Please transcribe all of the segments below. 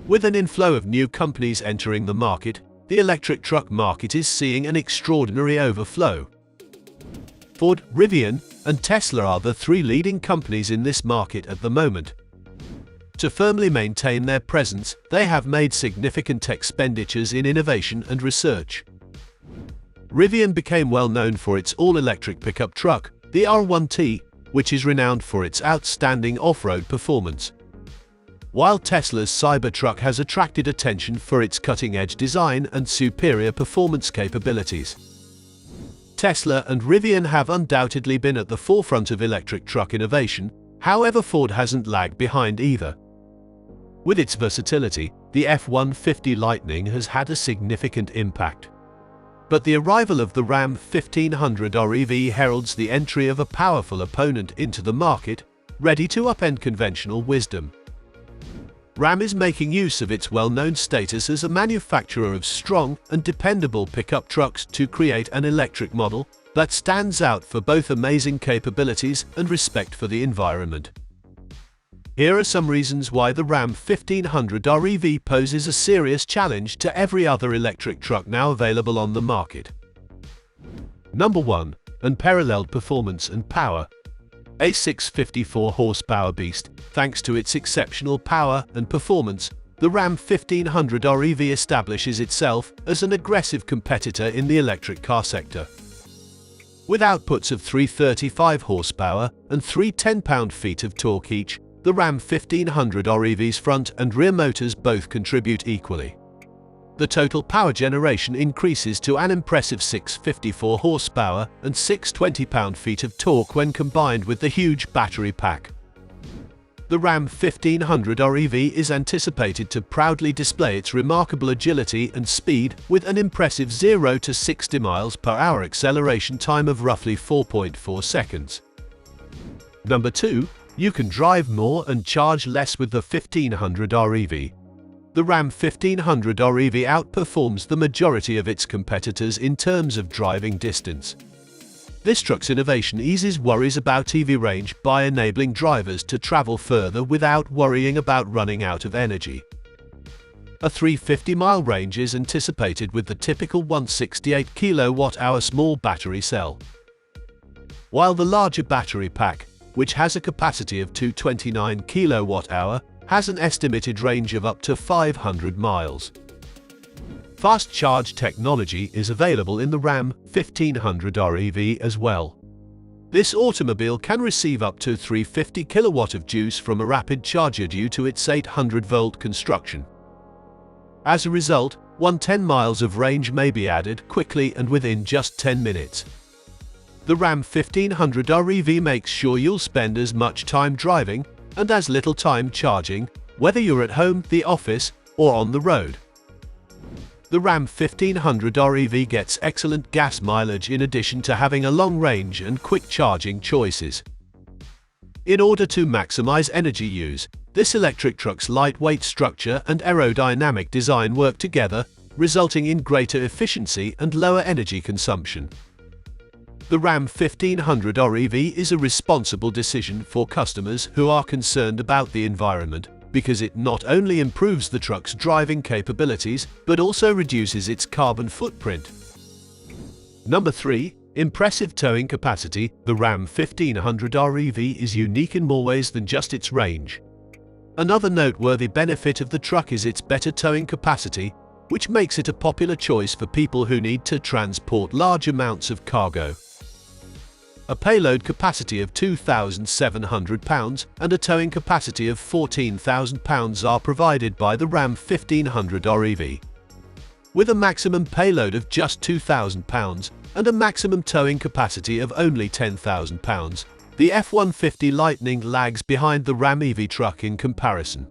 With an inflow of new companies entering the market, the electric truck market is seeing an extraordinary overflow. Ford, Rivian, and Tesla are the three leading companies in this market at the moment. To firmly maintain their presence, they have made significant expenditures in innovation and research. Rivian became well known for its all-electric pickup truck, the R1T, which is renowned for its outstanding off-road performance. While Tesla's Cybertruck has attracted attention for its cutting-edge design and superior performance capabilities. Tesla and Rivian have undoubtedly been at the forefront of electric truck innovation, however Ford hasn't lagged behind either. With its versatility, the F-150 Lightning has had a significant impact. But the arrival of the Ram 1500 REV heralds the entry of a powerful opponent into the market, ready to upend conventional wisdom. Ram is making use of its well-known status as a manufacturer of strong and dependable pickup trucks to create an electric model that stands out for both amazing capabilities and respect for the environment. Here are some reasons why the Ram 1500 REV poses a serious challenge to every other electric truck now available on the market. Number 1. Unparalleled performance and power. A 654 horsepower beast, thanks to its exceptional power and performance, the Ram 1500 REV establishes itself as an aggressive competitor in the electric car sector. With outputs of 335 horsepower and 3 10-pound-feet of torque each, the Ram 1500 REV's front and rear motors both contribute equally. The total power generation increases to an impressive 654 horsepower and 6 20-pound-feet of torque when combined with the huge battery pack. The Ram 1500 REV is anticipated to proudly display its remarkable agility and speed with an impressive 0 to 60 miles per hour acceleration time of roughly 4.4 seconds. Number 2. You can drive more and charge less with the 1500 REV. The Ram 1500 REV outperforms the majority of its competitors in terms of driving distance. This truck's innovation eases worries about EV range by enabling drivers to travel further without worrying about running out of energy. A 350-mile range is anticipated with the typical 168 kWh small battery cell. While the larger battery pack, which has a capacity of 229 kWh, has an estimated range of up to 500 miles. Fast charge technology is available in the Ram 1500 REV as well. This automobile can receive up to 350 kilowatt of juice from a rapid charger due to its 800-volt construction. As a result, 110 miles of range may be added quickly and within just 10 minutes. The Ram 1500 REV makes sure you'll spend as much time driving and as little time charging, whether you're at home, the office, or on the road. The Ram 1500 REV gets excellent gas mileage in addition to having a long range and quick charging choices. In order to maximize energy use, this electric truck's lightweight structure and aerodynamic design work together, resulting in greater efficiency and lower energy consumption. The Ram 1500 REV is a responsible decision for customers who are concerned about the environment, because it not only improves the truck's driving capabilities, but also reduces its carbon footprint. Number 3. Impressive towing capacity. The Ram 1500 REV is unique in more ways than just its range. Another noteworthy benefit of the truck is its better towing capacity, which makes it a popular choice for people who need to transport large amounts of cargo. A payload capacity of 2,700 pounds and a towing capacity of 14,000 pounds are provided by the Ram 1500 REV. With a maximum payload of just 2,000 pounds and a maximum towing capacity of only 10,000 pounds, the F-150 Lightning lags behind the Ram EV truck in comparison.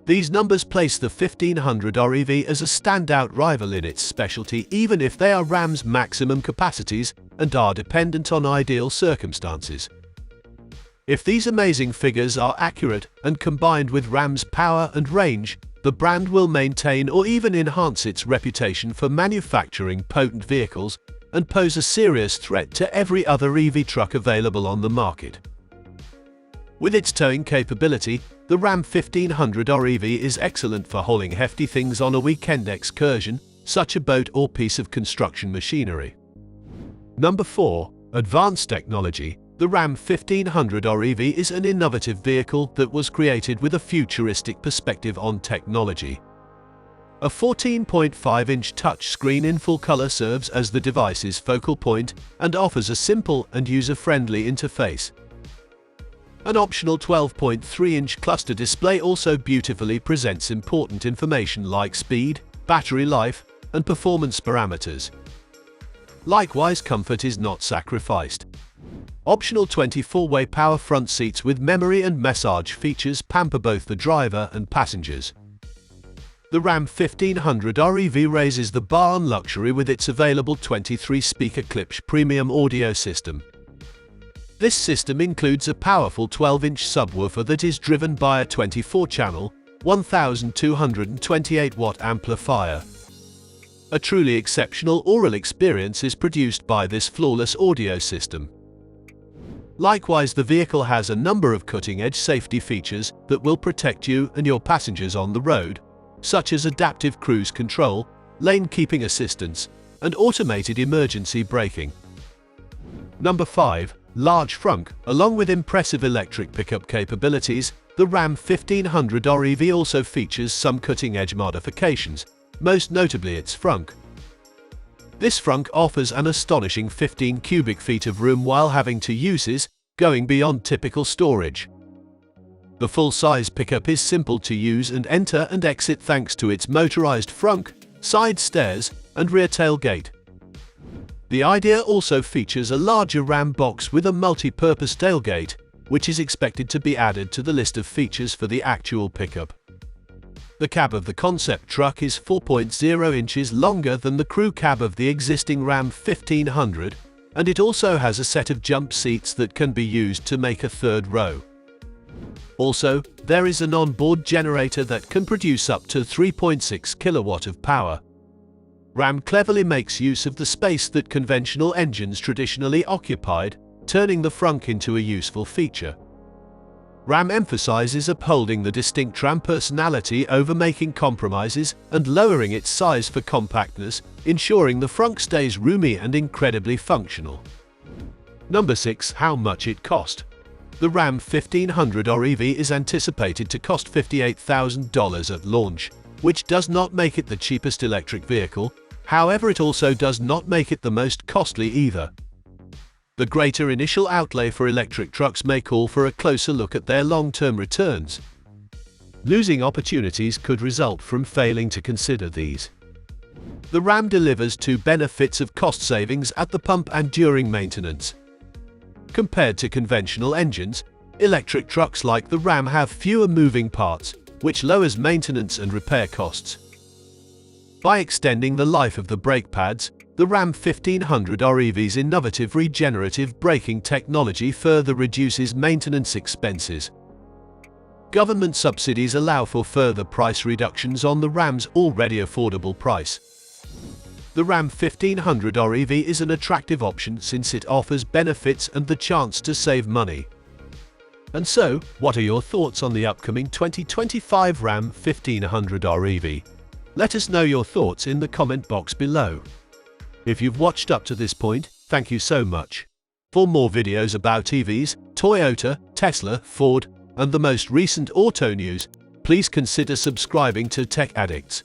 These numbers place the 1500 REV as a standout rival in its specialty, even if they are Ram's maximum capacities and are dependent on ideal circumstances. If these amazing figures are accurate and combined with Ram's power and range, the brand will maintain or even enhance its reputation for manufacturing potent vehicles and pose a serious threat to every other EV truck available on the market. With its towing capability, the Ram 1500 REV is excellent for hauling hefty things on a weekend excursion, such a boat or piece of construction machinery. Number 4. Advanced technology. The Ram 1500 REV is an innovative vehicle that was created with a futuristic perspective on technology. A 14.5-inch touchscreen in full color serves as the device's focal point and offers a simple and user-friendly interface. An optional 12.3-inch cluster display also beautifully presents important information like speed, battery life, and performance parameters. Likewise, comfort is not sacrificed. Optional 24-way power front seats with memory and massage features pamper both the driver and passengers. The Ram 1500 REV raises the bar on luxury with its available 23-speaker Klipsch premium audio system. This system includes a powerful 12-inch subwoofer that is driven by a 24-channel, 1228-watt amplifier. A truly exceptional aural experience is produced by this flawless audio system. Likewise, the vehicle has a number of cutting-edge safety features that will protect you and your passengers on the road, such as adaptive cruise control, lane keeping assistance, and automated emergency braking. Number 5. Large frunk. Along with impressive electric pickup capabilities, the Ram 1500 REV also features some cutting-edge modifications, most notably its frunk. This frunk offers an astonishing 15 cubic feet of room while having two uses, going beyond typical storage. The full-size pickup is simple to use and enter and exit thanks to its motorized frunk, side stairs, and rear tailgate. The Idea also features a larger Ram box with a multi-purpose tailgate, which is expected to be added to the list of features for the actual pickup. The cab of the concept truck is 4.0 inches longer than the crew cab of the existing Ram 1500, and it also has a set of jump seats that can be used to make a third row. Also, there is an onboard generator that can produce up to 3.6 kilowatt of power. Ram cleverly makes use of the space that conventional engines traditionally occupied, turning the frunk into a useful feature. Ram emphasizes upholding the distinct Ram personality over making compromises and lowering its size for compactness, ensuring the frunk stays roomy and incredibly functional. Number 6. How much it cost. The Ram 1500 REV is anticipated to cost $58,000 at launch, which does not make it the cheapest electric vehicle. However, it also does not make it the most costly either. The greater initial outlay for electric trucks may call for a closer look at their long-term returns. Losing opportunities could result from failing to consider these. The Ram delivers two benefits of cost savings at the pump and during maintenance. Compared to conventional engines, electric trucks like the Ram have fewer moving parts, which lowers maintenance and repair costs. By extending the life of the brake pads, the Ram 1500 REV's innovative regenerative braking technology further reduces maintenance expenses. Government subsidies allow for further price reductions on the Ram's already affordable price. The Ram 1500 REV is an attractive option since it offers benefits and the chance to save money. And so, what are your thoughts on the upcoming 2025 Ram 1500 REV? Let us know your thoughts in the comment box below. If you've watched up to this point, thank you so much. For more videos about EVs, Toyota, Tesla, Ford, and the most recent auto news, please consider subscribing to Tech Addicts.